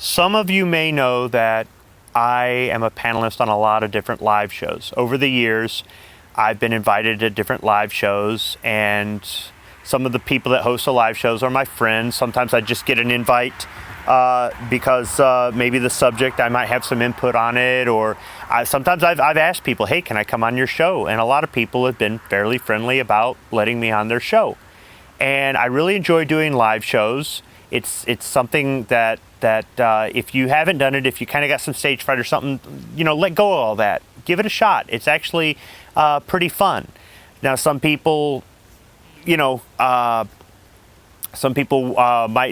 Some of you may know that I am a panelist on a lot of different live shows. Over the years, I've been invited to different live shows, and some of the people that host the live shows are my friends. Sometimes I just get an invite because maybe the subject, I might have some input on it, or sometimes I've asked people, hey, can I come on your show? And a lot of people have been fairly friendly about letting me on their show. And I really enjoy doing live shows. It's something that if you haven't done it, if you kind of got some stage fright or something, let go of all that. Give it a shot. It's actually pretty fun. Now, some people, might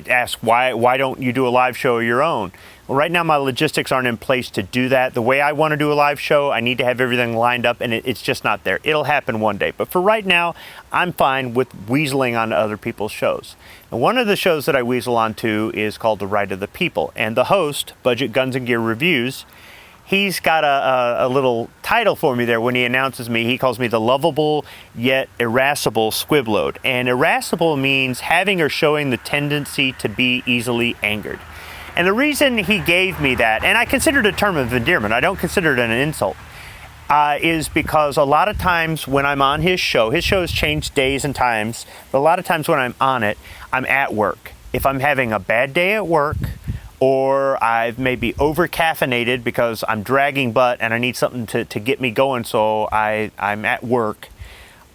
ask, why don't you do a live show of your own? Well, right now my logistics aren't in place to do that. The way I want to do a live show, I need to have everything lined up, and it's just not there. It'll happen one day. But for right now, I'm fine with weaseling on other people's shows. And one of the shows that I weasel onto is called The Right of the People. And the host, Budget Guns and Gear Reviews, he's got a little title for me there when he announces me. He calls me the lovable yet irascible squib load. And irascible means having or showing the tendency to be easily angered. And the reason he gave me that, and I consider it a term of endearment, I don't consider it an insult, is because a lot of times when I'm on his shows change days and times, but a lot of times when I'm on it, I'm at work. If I'm having a bad day at work, or I've maybe over-caffeinated because I'm dragging butt and I need something to get me going, so I'm at work,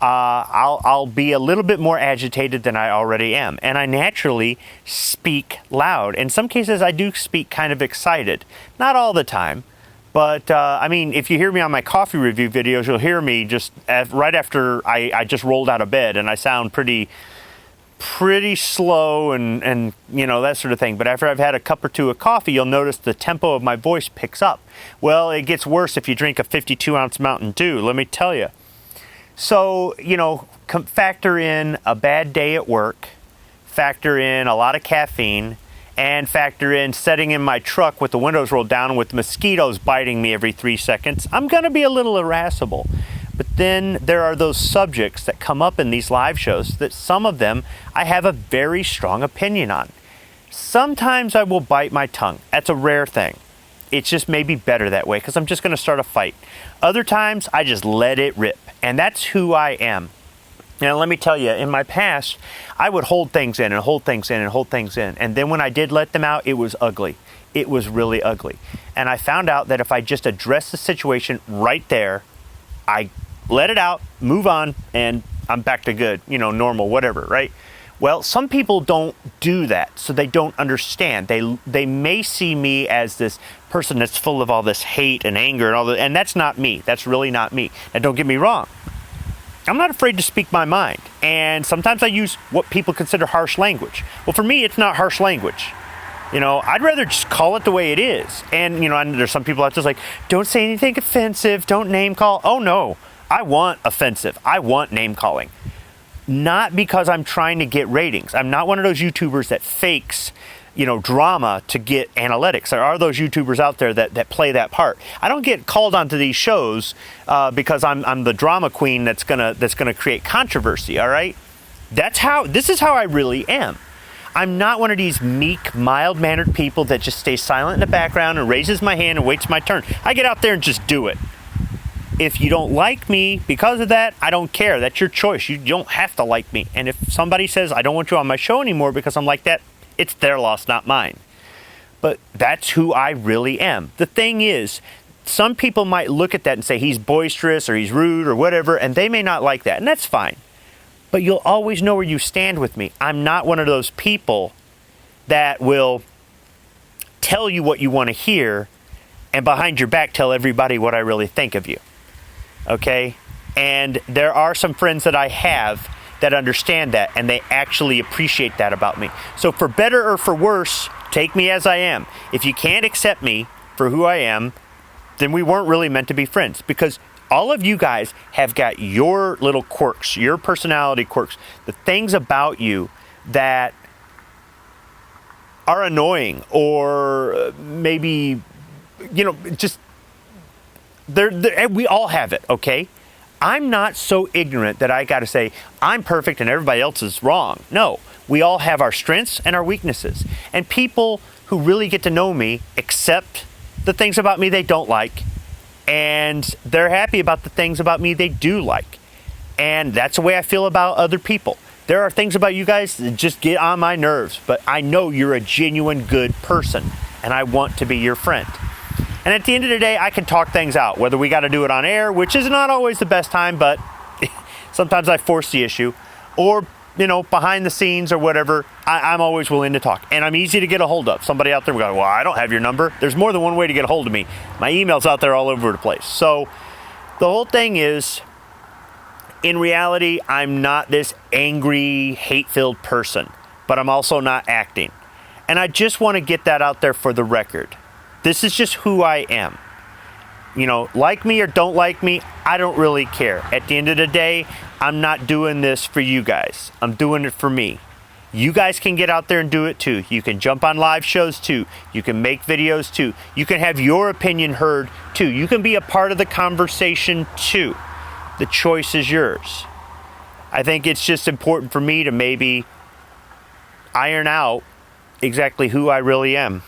I'll be a little bit more agitated than I already am. And I naturally speak loud. In some cases, I do speak kind of excited. Not all the time. But, if you hear me on my coffee review videos, you'll hear me just right after I just rolled out of bed, and I sound pretty slow and that sort of thing. But after I've had a cup or two of coffee, you'll notice the tempo of my voice picks up. Well, it gets worse if you drink a 52-ounce Mountain Dew, let me tell you. So, factor in a bad day at work, factor in a lot of caffeine, and factor in sitting in my truck with the windows rolled down with mosquitoes biting me every 3 seconds. I'm going to be a little irascible. But then there are those subjects that come up in these live shows that some of them I have a very strong opinion on. Sometimes I will bite my tongue. That's a rare thing. It's just maybe better that way because I'm just going to start a fight. Other times I just let it rip. And that's who I am. Now, let me tell you, in my past, I would hold things in and hold things in and hold things in. And then when I did let them out, it was ugly. It was really ugly. And I found out that if I just address the situation right there, I let it out, move on, and I'm back to good, normal, whatever, right? Well, some people don't do that, so they don't understand. They may see me as this person that's full of all this hate and anger and all that, and that's not me. That's really not me. Now, don't get me wrong. I'm not afraid to speak my mind, and sometimes I use what people consider harsh language. Well, for me, it's not harsh language. I'd rather just call it the way it is. And, there's some people out there like, don't say anything offensive, don't name call. Oh, no, I want offensive. I want name calling. Not because I'm trying to get ratings. I'm not one of those YouTubers that fakes, drama to get analytics. There are those YouTubers out there that play that part. I don't get called onto these shows because I'm the drama queen that's gonna create controversy. All right, this is how I really am. I'm not one of these meek, mild-mannered people that just stays silent in the background and raises my hand and waits my turn. I get out there and just do it. If you don't like me because of that, I don't care. That's your choice. You don't have to like me. And if somebody says, I don't want you on my show anymore because I'm like that, it's their loss, not mine. But that's who I really am. The thing is, some people might look at that and say he's boisterous or he's rude or whatever, and they may not like that, and that's fine. But you'll always know where you stand with me. I'm not one of those people that will tell you what you want to hear and behind your back tell everybody what I really think of you. Okay? And there are some friends that I have that understand that, and they actually appreciate that about me. So for better or for worse, take me as I am. If you can't accept me for who I am, then we weren't really meant to be friends, because all of you guys have got your little quirks, your personality quirks, the things about you that are annoying, or maybe, just we all have it, okay? I'm not so ignorant that I got to say I'm perfect and everybody else is wrong. No, We all have our strengths and our weaknesses. And people who really get to know me accept the things about me they don't like, and they're happy about the things about me they do like. And that's the way I feel about other people. There are things about you guys that just get on my nerves, but I know you're a genuine good person, and I want to be your friend. And at the end of the day, I can talk things out, whether we got to do it on air, which is not always the best time, but sometimes I force the issue, or, behind the scenes or whatever. I'm always willing to talk, and I'm easy to get a hold of. Somebody out there will go, well, I don't have your number. There's more than one way to get a hold of me. My email's out there all over the place. So the whole thing is, in reality, I'm not this angry, hate-filled person, but I'm also not acting. And I just want to get that out there for the record. This is just who I am. Like me or don't like me, I don't really care. At the end of the day, I'm not doing this for you guys. I'm doing it for me. You guys can get out there and do it too. You can jump on live shows too. You can make videos too. You can have your opinion heard too. You can be a part of the conversation too. The choice is yours. I think it's just important for me to maybe iron out exactly who I really am.